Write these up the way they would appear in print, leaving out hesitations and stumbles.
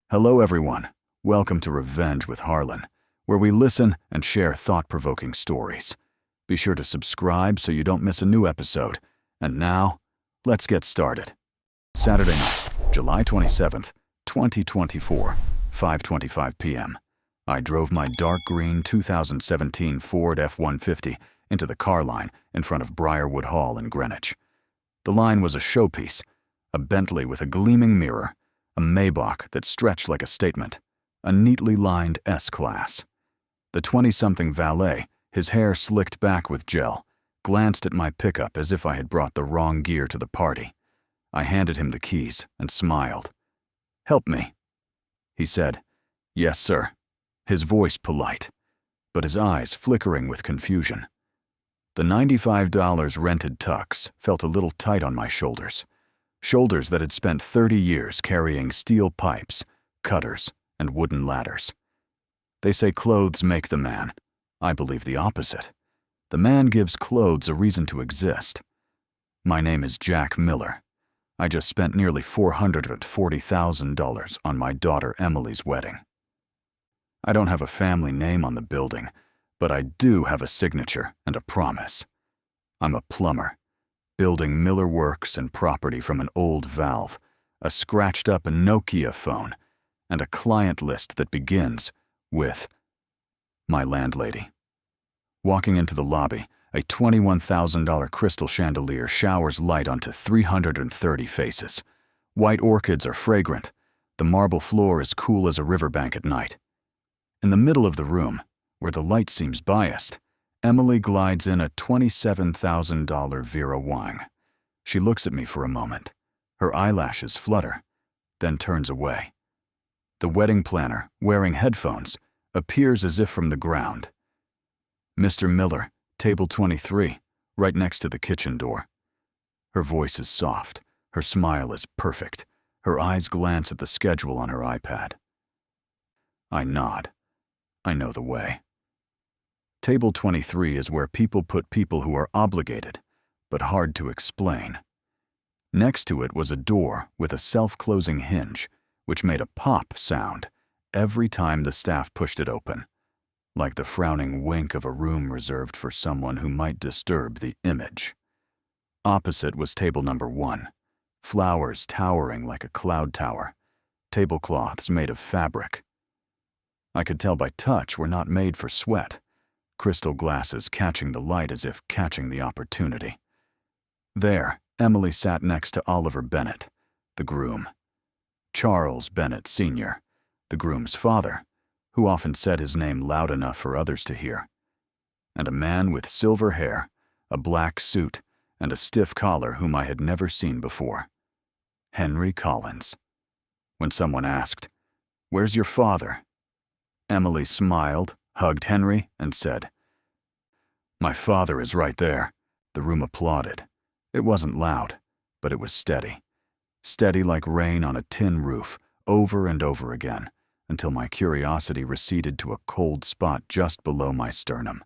Hello everyone, welcome to Revenge with Harlan, where we listen and share thought-provoking stories. Be sure to subscribe so you don't miss a new episode. And now, let's get started. Saturday night, July 27th, 2024, 5:25 p.m. I drove my dark green 2017 Ford F-150 into the car line in front of Briarwood Hall in Greenwich. The line was a showpiece, a Bentley with a gleaming mirror, a Maybach that stretched like a statement, a neatly lined S-Class. The 20-something valet, his hair slicked back with gel, glanced at my pickup as if I had brought the wrong gear to the party. I handed him the keys and smiled. "Help me," he said. "Yes, sir," his voice polite, but his eyes flickering with confusion. The $95 rented tux felt a little tight on my shoulders that had spent 30 years carrying steel pipes, cutters, and wooden ladders. They say clothes make the man. I believe the opposite. The man gives clothes a reason to exist. My name is Jack Miller. I just spent nearly $440,000 on my daughter Emily's wedding. I don't have a family name on the building, but I do have a signature and a promise. I'm a plumber, building Miller Works and property from an old valve, a scratched-up Nokia phone, and a client list that begins with my landlady. Walking into the lobby, a $21,000 crystal chandelier showers light onto 330 faces. White orchids are fragrant. The marble floor is cool as a riverbank at night. In the middle of the room, where the light seems biased, Emily glides in a $27,000 Vera Wang. She looks at me for a moment. Her eyelashes flutter, then turns away. The wedding planner, wearing headphones, appears as if from the ground. "Mr. Miller, table 23, right next to the kitchen door." Her voice is soft. Her smile is perfect. Her eyes glance at the schedule on her iPad. I nod. I know the way. Table 23 is where people put people who are obligated, but hard to explain. Next to it was a door with a self-closing hinge, which made a pop sound every time the staff pushed it open, like the frowning wink of a room reserved for someone who might disturb the image. Opposite was table number 1, flowers towering like a cloud tower, tablecloths made of fabric. I could tell by touch were not made for sweat, crystal glasses catching the light as if catching the opportunity. There, Emily sat next to Oliver Bennett, the groom. Charles Bennett Sr., the groom's father, who often said his name loud enough for others to hear. And a man with silver hair, a black suit, and a stiff collar whom I had never seen before. Henry Collins. When someone asked, "Where's your father?" Emily smiled, hugged Henry, and said, "My father is right there." The room applauded. It wasn't loud, but it was steady. Steady like rain on a tin roof, over and over again, until my curiosity receded to a cold spot just below my sternum.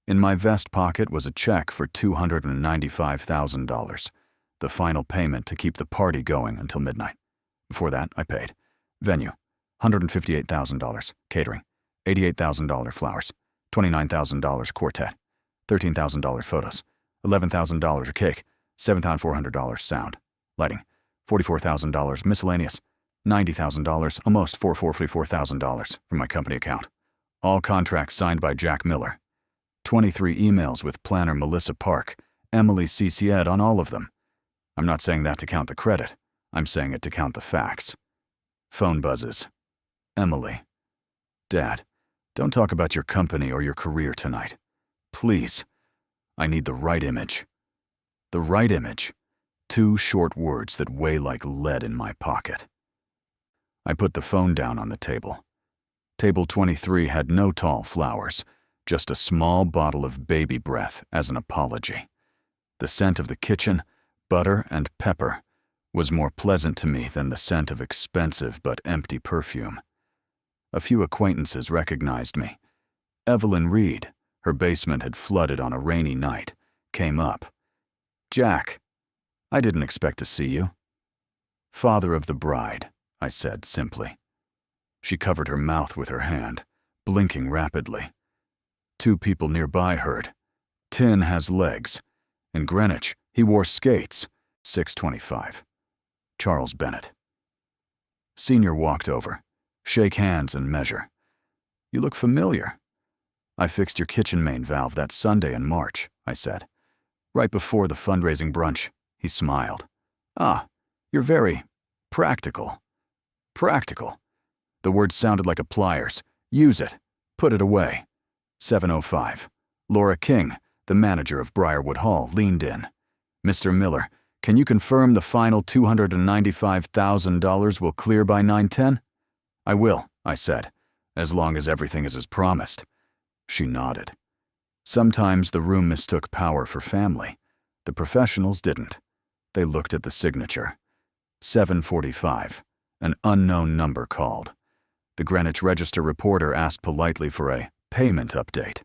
In my vest pocket was a check for $295,000, the final payment to keep the party going until midnight. Before that, I paid. Venue, $158,000. Catering, $88,000 flowers, $29,000 quartet, $13,000 photos, $11,000 a cake, $7,400 sound, lighting, $44,000 miscellaneous, $90,000, almost $44,000 from my company account. All contracts signed by Jack Miller. 23 emails with planner Melissa Park, Emily CC'd on all of them. I'm not saying that to count the credit. I'm saying it to count the facts. Phone buzzes. Emily. "Dad, don't talk about your company or your career tonight. Please. I need the right image." The right image. 2 short words that weigh like lead in my pocket. I put the phone down on the table. Table 23 had no tall flowers, just a small bottle of baby breath as an apology. The scent of the kitchen, butter and pepper, was more pleasant to me than the scent of expensive but empty perfume. A few acquaintances recognized me. Evelyn Reed, her basement had flooded on a rainy night, came up. "Jack, I didn't expect to see you." Father of the bride, I said simply. She covered her mouth with her hand, blinking rapidly. 2 people nearby heard. Tin has legs. In Greenwich, he wore skates. 6:25. Charles Bennett. Senior walked over. Shake hands and measure. You look familiar. I fixed your kitchen main valve that Sunday in March, I said. Right before the fundraising brunch. He smiled. Ah, you're very practical. Practical. The word sounded like a pliers. Use it. Put it away. 7:05. Laura King, the manager of Briarwood Hall, leaned in. Mr. Miller, can you confirm the final $295,000 will clear by 9:10? I will, I said, as long as everything is as promised. She nodded. Sometimes the room mistook power for family. The professionals didn't. They looked at the signature. 7:45. An unknown number called. The Greenwich Register reporter asked politely for a payment update.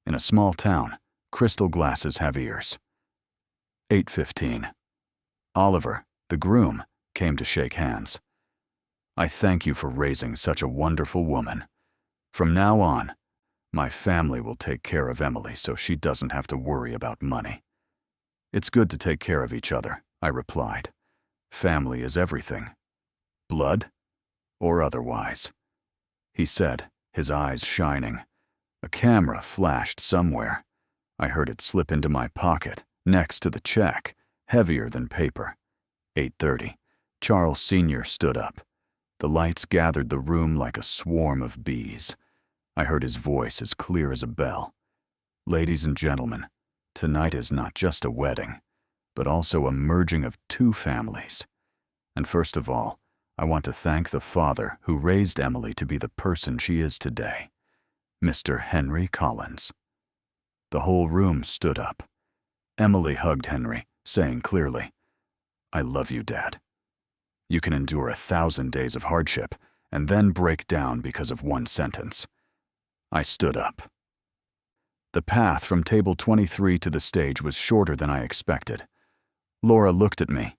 In a small town, crystal glasses have ears. 8:15. Oliver, the groom, came to shake hands. I thank you for raising such a wonderful woman. From now on, my family will take care of Emily so she doesn't have to worry about money. It's good to take care of each other, I replied. Family is everything. Blood or otherwise. He said, his eyes shining. A camera flashed somewhere. I heard it slip into my pocket, next to the check, heavier than paper. 8:30. Charles Sr. stood up. The lights gathered the room like a swarm of bees. I heard his voice as clear as a bell. Ladies and gentlemen, tonight is not just a wedding, but also a merging of 2 families. And first of all, I want to thank the father who raised Emily to be the person she is today, Mr. Henry Collins. The whole room stood up. Emily hugged Henry, saying clearly, I love you, Dad. You can endure 1,000 days of hardship and then break down because of one sentence. I stood up. The path from table 23 to the stage was shorter than I expected. Laura looked at me.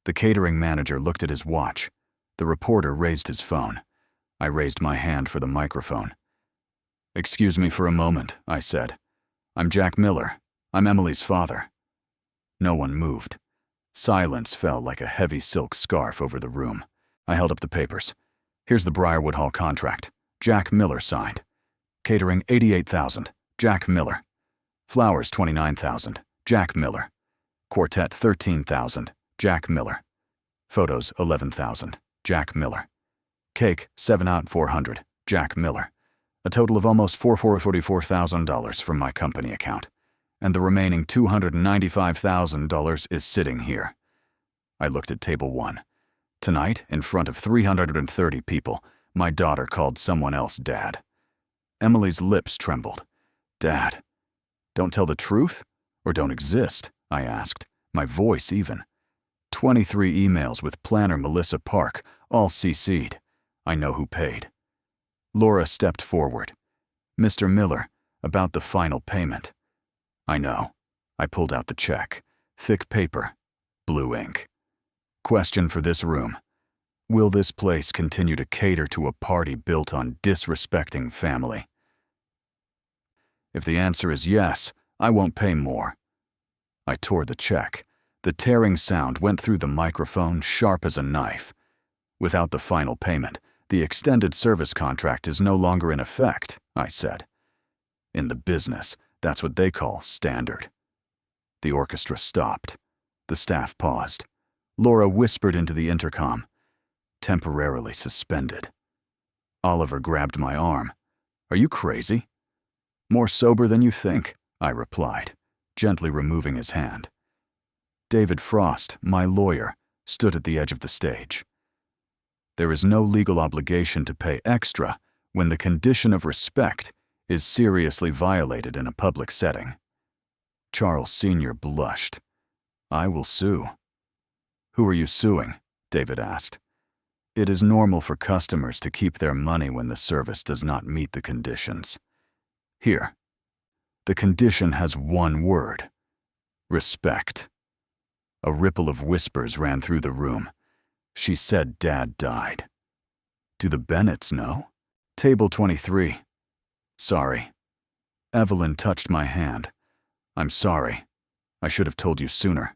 The catering manager looked at his watch. The reporter raised his phone. I raised my hand for the microphone. Excuse me for a moment, I said. I'm Jack Miller. I'm Emily's father. No one moved. Silence fell like a heavy silk scarf over the room. I held up the papers. Here's the Briarwood Hall contract. Jack Miller signed. Catering $88,000. Jack Miller. Flowers $29,000. Jack Miller. Quartet $13,000. Jack Miller. Photos $11,000. Jack Miller. Cake $7 out $400. Jack Miller. A total of almost $44,000 from my company account. And the remaining $295,000 is sitting here. I looked at table 1. Tonight, in front of 330 people, my daughter called someone else Dad. Emily's lips trembled. Dad. Don't tell the truth? Or don't exist? I asked, my voice even. 23 emails with planner Melissa Park, all CC'd. I know who paid. Laura stepped forward. Mr. Miller, about the final payment. I know. I pulled out the check. Thick paper. Blue ink. Question for this room. Will this place continue to cater to a party built on disrespecting family? If the answer is yes, I won't pay more. I tore the check. The tearing sound went through the microphone sharp as a knife. Without the final payment, the extended service contract is no longer in effect, I said. In the business, that's what they call standard. The orchestra stopped. The staff paused. Laura whispered into the intercom. Temporarily suspended. Oliver grabbed my arm. Are you crazy? More sober than you think, I replied, gently removing his hand. David Frost, my lawyer, stood at the edge of the stage. There is no legal obligation to pay extra when the condition of respect is seriously violated in a public setting. Charles Sr. blushed. I will sue. Who are you suing? David asked. It is normal for customers to keep their money when the service does not meet the conditions. Here. The condition has one word. Respect. A ripple of whispers ran through the room. She said Dad died. Do the Bennetts know? Table 23. Sorry. Evelyn touched my hand. I'm sorry. I should have told you sooner.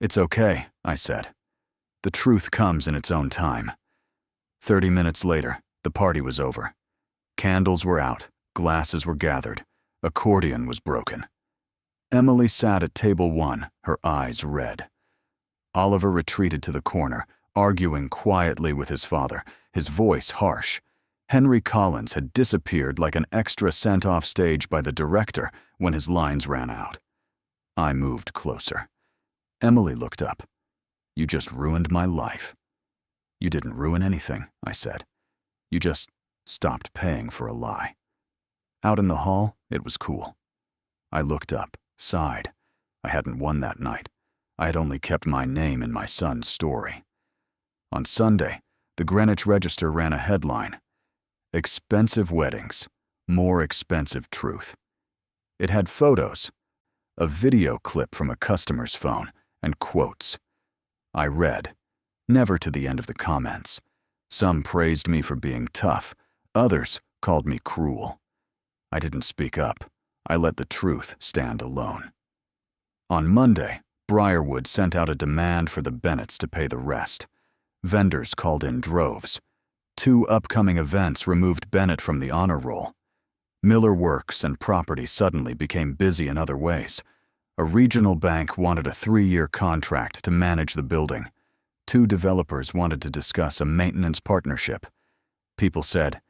It's okay, I said. The truth comes in its own time. 30 minutes later, the party was over. Candles were out, glasses were gathered, accordion was broken. Emily sat at table 1, her eyes red. Oliver retreated to the corner, arguing quietly with his father, his voice harsh. Henry Collins had disappeared like an extra sent off stage by the director when his lines ran out. I moved closer. Emily looked up. You just ruined my life. You didn't ruin anything, I said. You just stopped paying for a lie. Out in the hall, it was cool. I looked up, sighed. I hadn't won that night. I had only kept my name in my son's story. On Sunday, the Greenwich Register ran a headline, Expensive Weddings, More Expensive Truth. It had photos, a video clip from a customer's phone, and quotes. I read, never to the end of the comments. Some praised me for being tough, others called me cruel. I didn't speak up. I let the truth stand alone. On Monday, Briarwood sent out a demand for the Bennetts to pay the rest. Vendors called in droves. 2 upcoming events removed Bennett from the honor roll. Miller Works and property suddenly became busy in other ways. A regional bank wanted a 3-year contract to manage the building. 2 developers wanted to discuss a maintenance partnership. People said,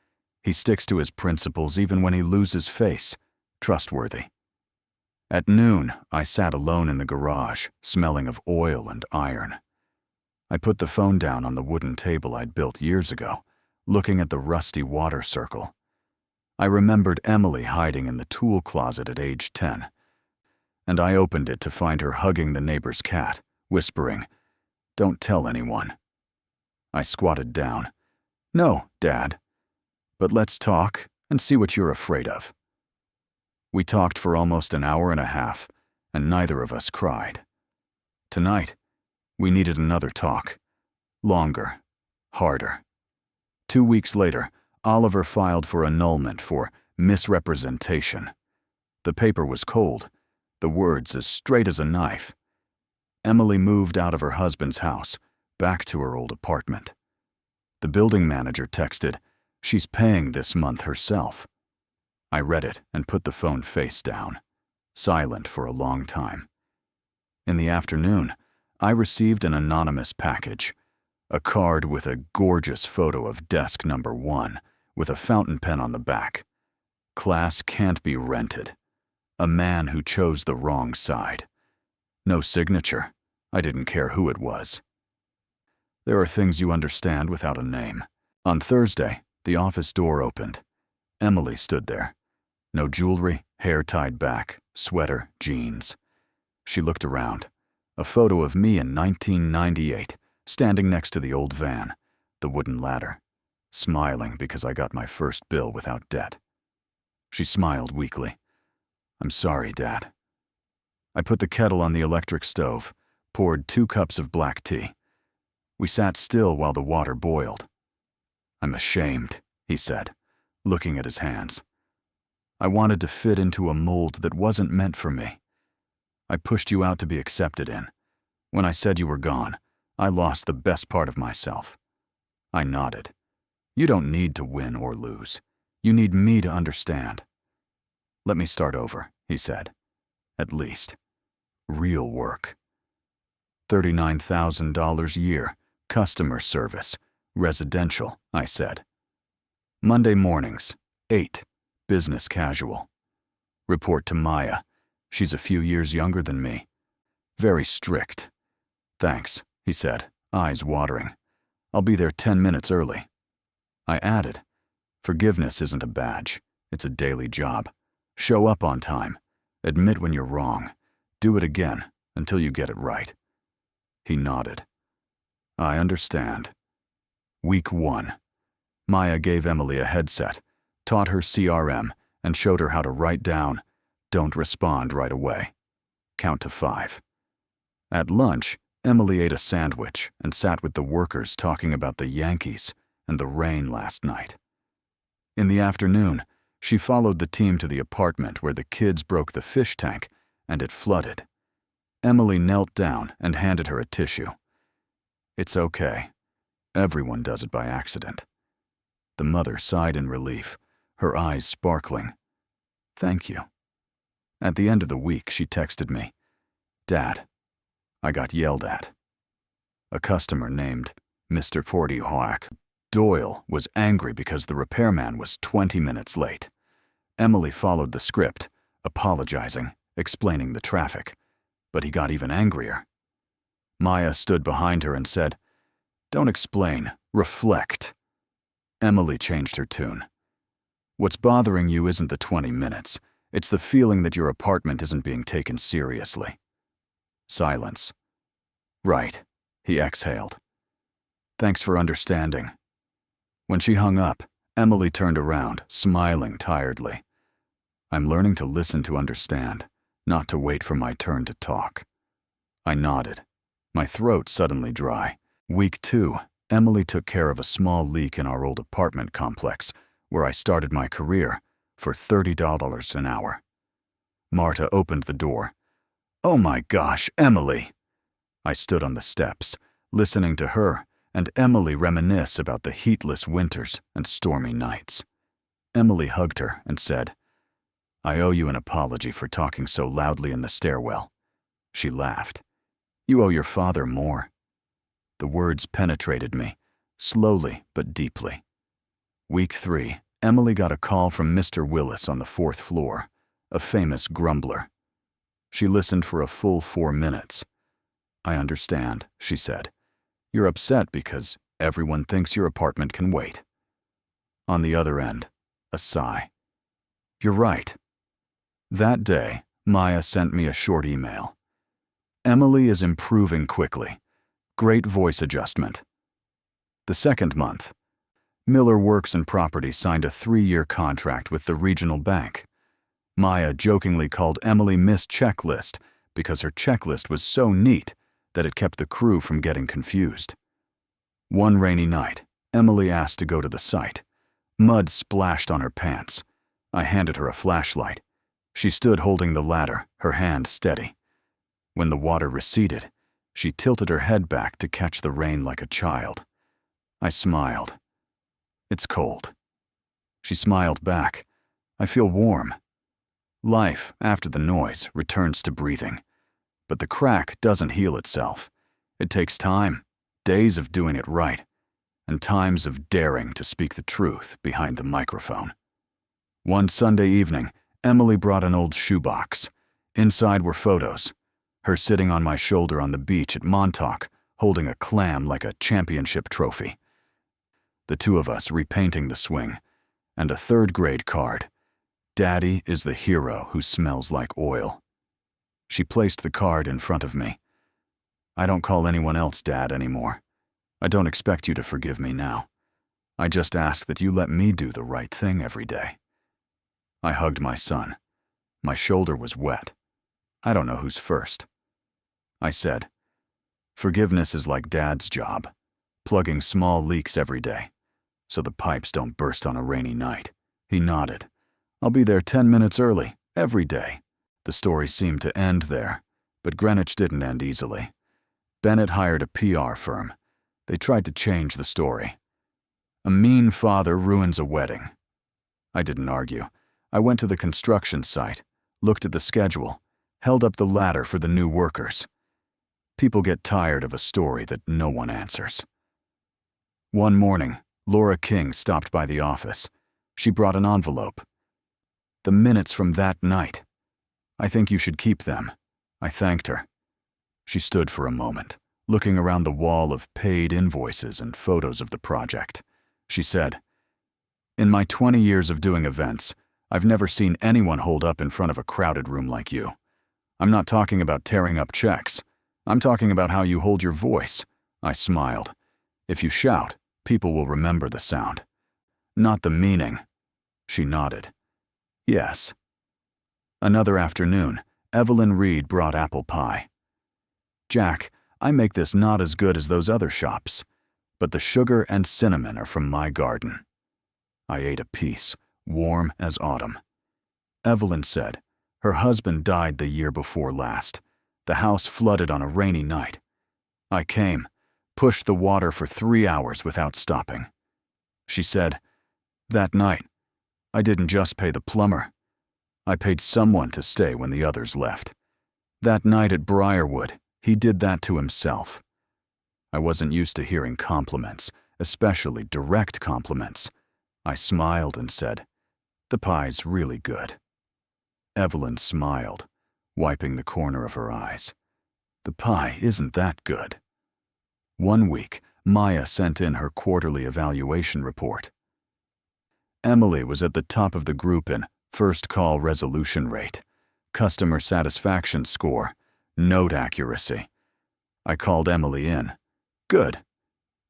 he sticks to his principles even when he loses face. Trustworthy. At noon, I sat alone in the garage, smelling of oil and iron. I put the phone down on the wooden table I'd built years ago, looking at the rusty water circle. I remembered Emily hiding in the tool closet at age 10, and I opened it to find her hugging the neighbor's cat, whispering, "Don't tell anyone." I squatted down. "No, Dad. But let's talk and see what you're afraid of." We talked for almost an hour and a half, and neither of us cried. Tonight, we needed another talk. Longer. Harder. 2 weeks later, Oliver filed for annulment for misrepresentation. The paper was cold, the words as straight as a knife. Emily moved out of her husband's house, back to her old apartment. The building manager texted, "She's paying this month herself." I read it and put the phone face down, silent for a long time. In the afternoon, I received an anonymous package, a card with a gorgeous photo of desk number 1, with a fountain pen on the back. Class can't be rented. A man who chose the wrong side. No signature. I didn't care who it was. There are things you understand without a name. On Thursday, the office door opened. Emily stood there. No jewelry, hair tied back, sweater, jeans. She looked around. A photo of me in 1998, standing next to the old van, the wooden ladder, smiling because I got my first bill without debt. She smiled weakly. "I'm sorry, Dad." I put the kettle on the electric stove, poured 2 cups of black tea. We sat still while the water boiled. "I'm ashamed," he said, looking at his hands. "I wanted to fit into a mold that wasn't meant for me. I pushed you out to be accepted in. When I said you were gone, I lost the best part of myself." I nodded. "You don't need to win or lose. You need me to understand." "Let me start over," he said. "At least. Real work. $39,000 a year, customer service, residential," I said. "Monday mornings, 8, business casual. Report to Maya. She's a few years younger than me. Very strict." "Thanks," he said, eyes watering. "I'll be there 10 minutes early." I added, "Forgiveness isn't a badge. It's a daily job. Show up on time. Admit when you're wrong. Do it again until you get it right." He nodded. "I understand." Week 1. Maya gave Emily a headset, taught her CRM, and showed her how to write down, "Don't respond right away. Count to 5. At lunch, Emily ate a sandwich and sat with the workers talking about the Yankees and the rain last night. In the afternoon, she followed the team to the apartment where the kids broke the fish tank and it flooded. Emily knelt down and handed her a tissue. "It's okay. Everyone does it by accident." The mother sighed in relief, her eyes sparkling. "Thank you." At the end of the week, she texted me, "Dad, I got yelled at." A customer named Mr. Portioak Doyle was angry because the repairman was 20 minutes late. Emily followed the script, apologizing, explaining the traffic, but he got even angrier. Maya stood behind her and said, "Don't explain, reflect." Emily changed her tune. "What's bothering you isn't the 20 minutes. It's the feeling that your apartment isn't being taken seriously." Silence. "Right," he exhaled. "Thanks for understanding." When she hung up, Emily turned around, smiling tiredly. "I'm learning to listen to understand, not to wait for my turn to talk." I nodded, my throat suddenly dry. Week 2, Emily took care of a small leak in our old apartment complex, where I started my career, for $30 an hour. Marta opened the door. "Oh my gosh, Emily!" I stood on the steps, listening to her and Emily reminisce about the heatless winters and stormy nights. Emily hugged her and said, "I owe you an apology for talking so loudly in the stairwell." She laughed. "You owe your father more." The words penetrated me, slowly but deeply. Week 3, Emily got a call from Mr. Willis on the 4th floor, a famous grumbler. She listened for a full 4 minutes. "I understand," she said. "You're upset because everyone thinks your apartment can wait." On the other end, a sigh. "You're right." That day, Maya sent me a short email. "Emily is improving quickly. Great voice adjustment." The second month, Miller Works and Property signed a 3-year contract with the regional bank. Maya jokingly called Emily Miss Checklist because her checklist was so neat that it kept the crew from getting confused. One rainy night, Emily asked to go to the site. Mud splashed on her pants. I handed her a flashlight. She stood holding the ladder, her hand steady. When the water receded, she tilted her head back to catch the rain like a child. I smiled. "It's cold." She smiled back. "I feel warm." Life, after the noise, returns to breathing. But the crack doesn't heal itself. It takes time, days of doing it right, and times of daring to speak the truth behind the microphone. One Sunday evening, Emily brought an old shoebox. Inside were photos. Her sitting on my shoulder on the beach at Montauk, holding a clam like a championship trophy. The two of us repainting the swing, and a 3rd-grade card. "Daddy is the hero who smells like oil." She placed the card in front of me. "I don't call anyone else Dad anymore. I don't expect you to forgive me now. I just ask that you let me do the right thing every day." I hugged my son. My shoulder was wet. I don't know who's first. I said, "Forgiveness is like Dad's job, plugging small leaks every day, so the pipes don't burst on a rainy night." He nodded. "I'll be there 10 minutes early, every day." The story seemed to end there, but Greenwich didn't end easily. Bennett hired a PR firm. They tried to change the story. "A mean father ruins a wedding." I didn't argue. I went to the construction site, looked at the schedule, held up the ladder for the new workers. People get tired of a story that no one answers. One morning, Laura King stopped by the office. She brought an envelope. "The minutes from that night. I think you should keep them." I thanked her. She stood for a moment, looking around the wall of paid invoices and photos of the project. She said, "In my 20 years of doing events, I've never seen anyone hold up in front of a crowded room like you. I'm not talking about tearing up checks. I'm talking about how you hold your voice." I smiled. "If you shout, people will remember the sound. Not the meaning." She nodded. "Yes." Another afternoon, Evelyn Reed brought apple pie. "Jack, I make this not as good as those other shops, but the sugar and cinnamon are from my garden. I ate a piece, warm as autumn. Evelyn said her husband died the year before last. The house flooded on a rainy night. I came, pushed the water for 3 hours without stopping. She said, that night, I didn't just pay the plumber. I paid someone to stay when the others left. That night at Briarwood, he did that to himself. I wasn't used to hearing compliments, especially direct compliments. I smiled and said, the pie's really good. Evelyn smiled, wiping the corner of her eyes. The pie isn't that good. One week, Maya sent in her quarterly evaluation report. Emily was at the top of the group in first call resolution rate, customer satisfaction score, note accuracy. I called Emily in. Good.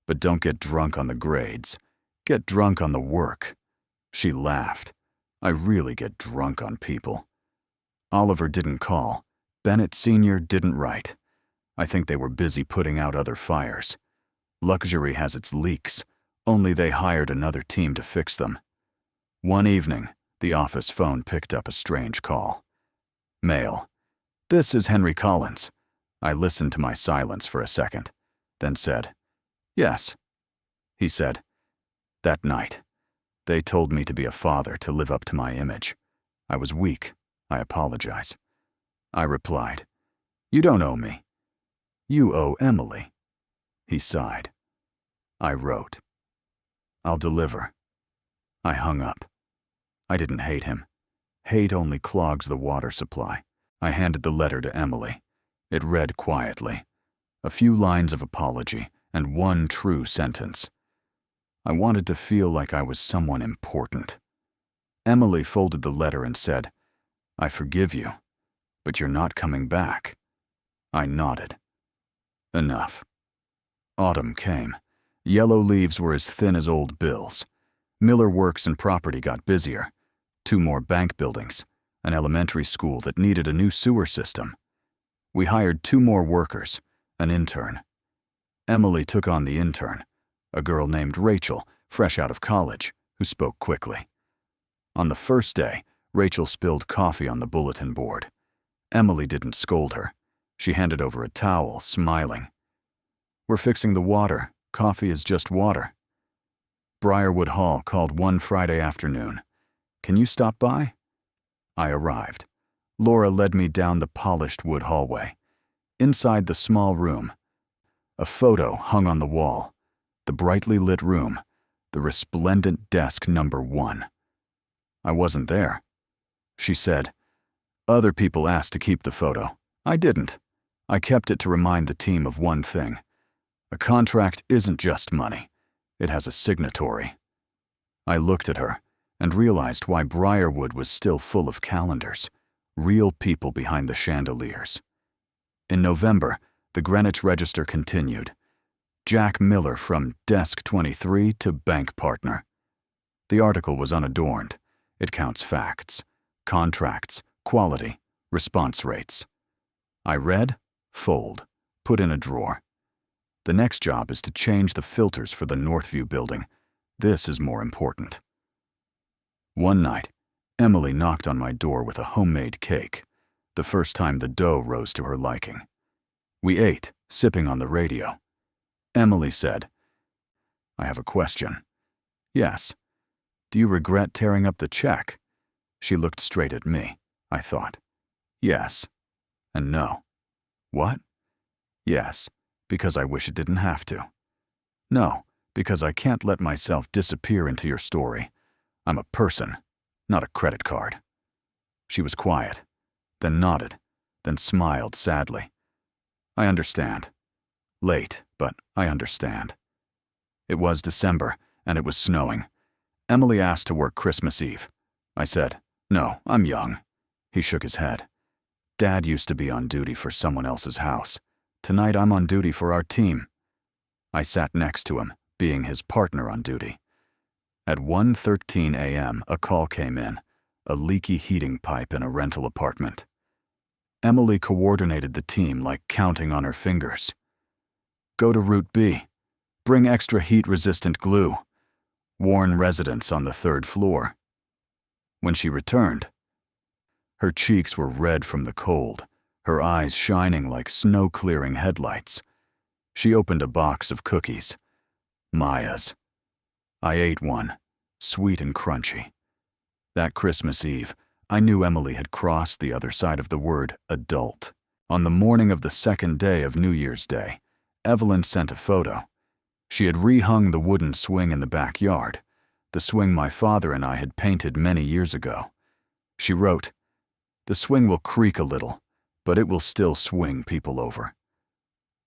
But don't get drunk on the grades. Get drunk on the work. She laughed. I really get drunk on people. Oliver didn't call. Bennett Sr. didn't write. I think they were busy putting out other fires. Luxury has its leaks, only they hired another team to fix them. One evening, the office phone picked up a strange call. Male. This is Henry Collins. I listened to my silence for a second, then said, yes. He said, that night, they told me to be a father to live up to my image. I was weak. I apologize. I replied, you don't owe me. You owe Emily. He sighed. I wrote, I'll deliver. I hung up. I didn't hate him. Hate only clogs the water supply. I handed the letter to Emily. It read quietly. A few lines of apology and one true sentence. I wanted to feel like I was someone important. Emily folded the letter and said, I forgive you, but you're not coming back. I nodded. Enough. Autumn came. Yellow leaves were as thin as old bills. Miller Works and property got busier. 2 more bank buildings, an elementary school that needed a new sewer system. We hired 2 more workers, an intern. Emily took on the intern, a girl named Rachel, fresh out of college, who spoke quickly. On the first day, Rachel spilled coffee on the bulletin board. Emily didn't scold her. She handed over a towel, smiling. We're fixing the water. Coffee is just water. Briarwood Hall called one Friday afternoon. Can you stop by? I arrived. Laura led me down the polished wood hallway. Inside the small room, a photo hung on the wall. The brightly lit room, the resplendent desk number 1. I wasn't there. She said, other people asked to keep the photo. I didn't. I kept it to remind the team of one thing. A contract isn't just money. It has a signatory. I looked at her and realized why Briarwood was still full of calendars, real people behind the chandeliers. In November, the Greenwich Register continued. Jack Miller from Desk 23 to Bank Partner. The article was unadorned. It counts facts, contracts, quality, response rates. I read, fold, put in a drawer. The next job is to change the filters for the Northview building. This is more important. One night, Emily knocked on my door with a homemade cake, the first time the dough rose to her liking. We ate, sipping on the radio. Emily said, I have a question. Yes. Do you regret tearing up the check? She looked straight at me. I thought, yes and no. What? Yes, because I wish it didn't have to. No, because I can't let myself disappear into your story. I'm a person, not a credit card. She was quiet, then nodded, then smiled sadly. I understand. Late, but I understand. It was December, and it was snowing. Emily asked to work Christmas Eve. I said, no, I'm young. He shook his head. Dad used to be on duty for someone else's house. Tonight I'm on duty for our team. I sat next to him, being his partner on duty. At 1:13 a.m., a call came in, a leaky heating pipe in a rental apartment. Emily coordinated the team like counting on her fingers. Go to Route B. Bring extra heat-resistant glue. Warn residents on the 3rd floor. When she returned, her cheeks were red from the cold, her eyes shining like snow-clearing headlights. She opened a box of cookies. Maya's. I ate one, sweet and crunchy. That Christmas Eve, I knew Emily had crossed the other side of the word adult. On the morning of the 2nd day of New Year's Day, Evelyn sent a photo. She had rehung the wooden swing in the backyard, the swing my father and I had painted many years ago. She wrote, "The swing will creak a little, but it will still swing people over."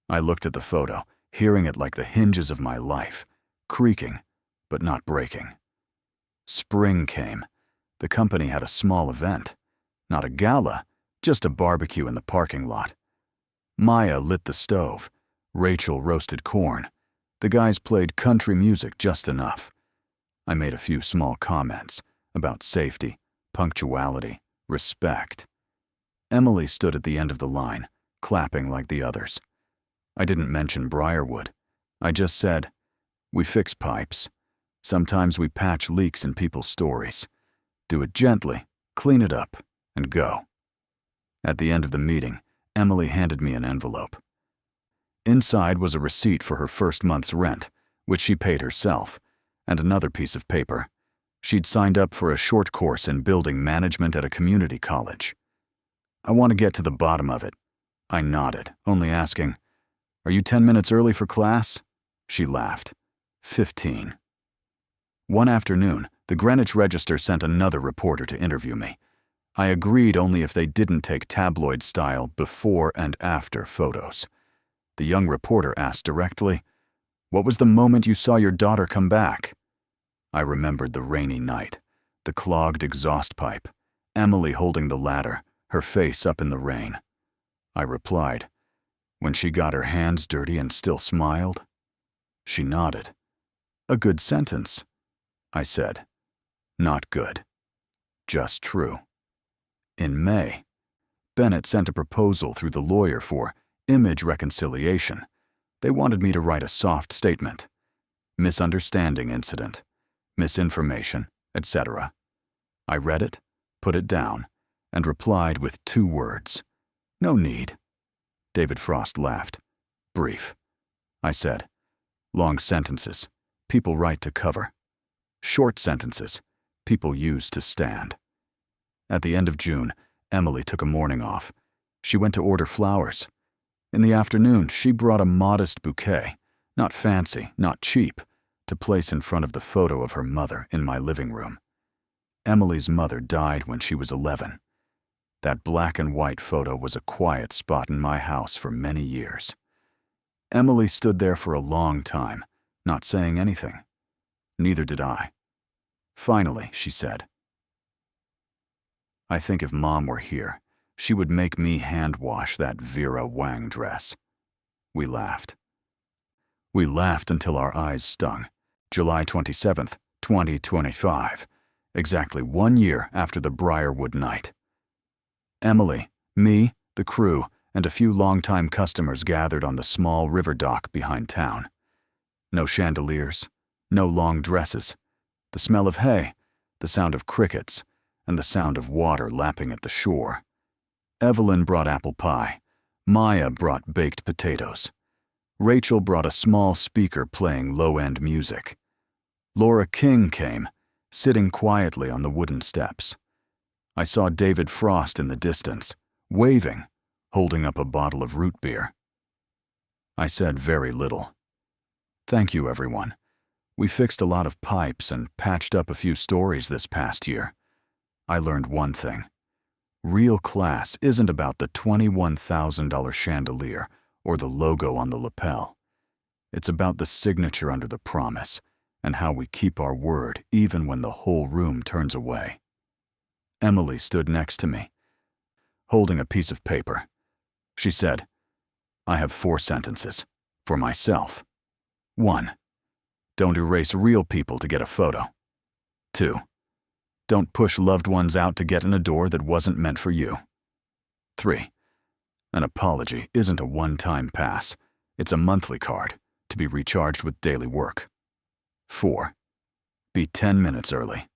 I looked at the photo, hearing it like the hinges of my life, creaking, but not breaking. Spring came. The company had a small event. Not a gala, just a barbecue in the parking lot. Maya lit the stove. Rachel roasted corn. The guys played country music just enough. I made a few small comments about safety, punctuality, respect. Emily stood at the end of the line, clapping like the others. I didn't mention Briarwood. I just said, "We fix pipes. Sometimes we patch leaks in people's stories. Do it gently, clean it up, and go." At the end of the meeting, Emily handed me an envelope. Inside was a receipt for her first month's rent, which she paid herself, and another piece of paper. She'd signed up for a short course in building management at a community college. "I want to get to the bottom of it." I nodded, only asking, "Are you 10 minutes early for class?" She laughed. 15. One afternoon, the Greenwich Register sent another reporter to interview me. I agreed only if they didn't take tabloid-style before and after photos. The young reporter asked directly, "What was the moment you saw your daughter come back?" I remembered the rainy night, the clogged exhaust pipe, Emily holding the ladder, her face up in the rain. I replied, "When she got her hands dirty and still smiled." She nodded. "A good sentence," I said. "Not good. Just true." In May, Bennett sent a proposal through the lawyer for image reconciliation. They wanted me to write a soft statement. Misunderstanding incident, misinformation, etc. I read it, put it down, and replied with 2 words. "No need." David Frost laughed. "Brief." I said, "Long sentences. People write to cover. Short sentences. People use to stand." At the end of June, Emily took a morning off. She went to order flowers. In the afternoon, she brought a modest bouquet, not fancy, not cheap, to place in front of the photo of her mother in my living room. Emily's mother died when she was 11. That black and white photo was a quiet spot in my house for many years. Emily stood there for a long time, not saying anything. Neither did I. Finally, she said, "I think if Mom were here, she would make me hand-wash that Vera Wang dress." We laughed. We laughed until our eyes stung. July 27th, 2025, exactly 1 year after the Briarwood night. Emily, me, the crew, and a few longtime customers gathered on the small river dock behind town. No chandeliers, no long dresses, the smell of hay, the sound of crickets, and the sound of water lapping at the shore. Evelyn brought apple pie. Maya brought baked potatoes. Rachel brought a small speaker playing low-end music. Laura King came, sitting quietly on the wooden steps. I saw David Frost in the distance, waving, holding up a bottle of root beer. I said very little. "Thank you, everyone. We fixed a lot of pipes and patched up a few stories this past year. I learned one thing. Real class isn't about the $21,000 chandelier or the logo on the lapel. It's about the signature under the promise and how we keep our word even when the whole room turns away." Emily stood next to me, holding a piece of paper. She said, "I have 4 sentences for myself. 1. Don't erase real people to get a photo. 2. Don't push loved ones out to get in a door that wasn't meant for you. 3. An apology isn't a one-time pass. It's a monthly card, to be recharged with daily work. 4. Be 10 minutes early.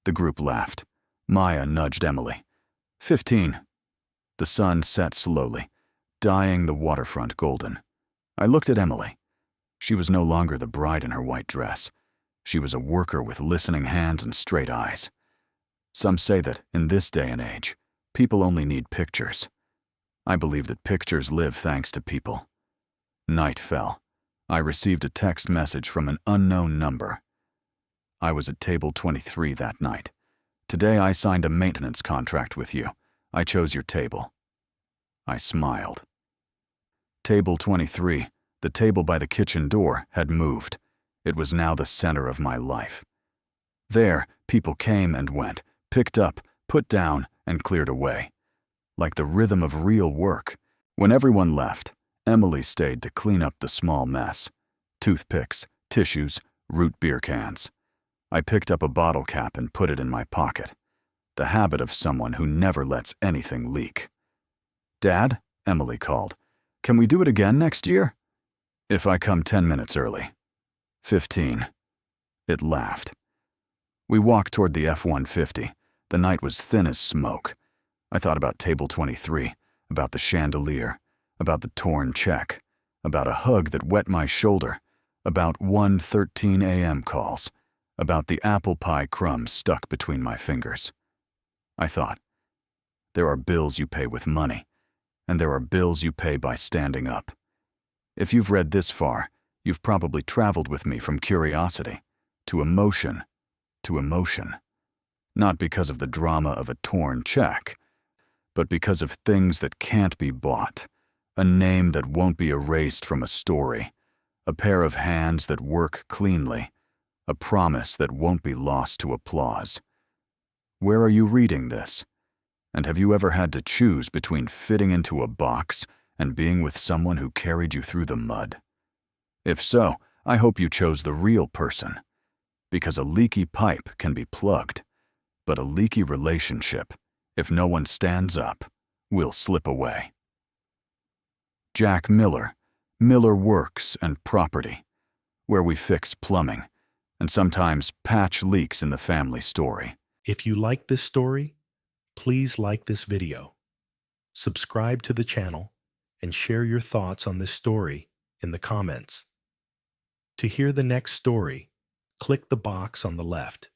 The group laughed. Maya nudged Emily. 15. The sun set slowly, dyeing the waterfront golden. I looked at Emily. She was no longer the bride in her white dress. She was a worker with listening hands and straight eyes. Some say that, in this day and age, people only need pictures. I believe that pictures live thanks to people. Night fell. I received a text message from an unknown number. I was at table 23 that night. Today I signed a maintenance contract with you. I chose your table. I smiled. Table 23, the table by the kitchen door, had moved. It was now the center of my life. There, people came and went, picked up, put down, and cleared away. Like the rhythm of real work. When everyone left, Emily stayed to clean up the small mess. Toothpicks, tissues, root beer cans. I picked up a bottle cap and put it in my pocket. The habit of someone who never lets anything leak. "Dad," Emily called, "can we do it again next year?" "If I come 10 minutes early." 15. It laughed. We walked toward the F-150. The night was thin as smoke. I thought about table 23, about the chandelier, about the torn check, about a hug that wet my shoulder, about 1:13 a.m. calls, about the apple pie crumbs stuck between my fingers. I thought, there are bills you pay with money, and there are bills you pay by standing up. If you've read this far, you've probably traveled with me from curiosity to emotion to emotion. Not because of the drama of a torn check, but because of things that can't be bought, a name that won't be erased from a story, a pair of hands that work cleanly, a promise that won't be lost to applause. Where are you reading this? And have you ever had to choose between fitting into a box and being with someone who carried you through the mud? If so, I hope you chose the real person. Because a leaky pipe can be plugged, but a leaky relationship, if no one stands up, will slip away. Jack Miller, Miller Works and Property, where we fix plumbing and sometimes patch leaks in the family story. If you like this story, please like this video, subscribe to the channel, and share your thoughts on this story in the comments. To hear the next story, click the box on the left.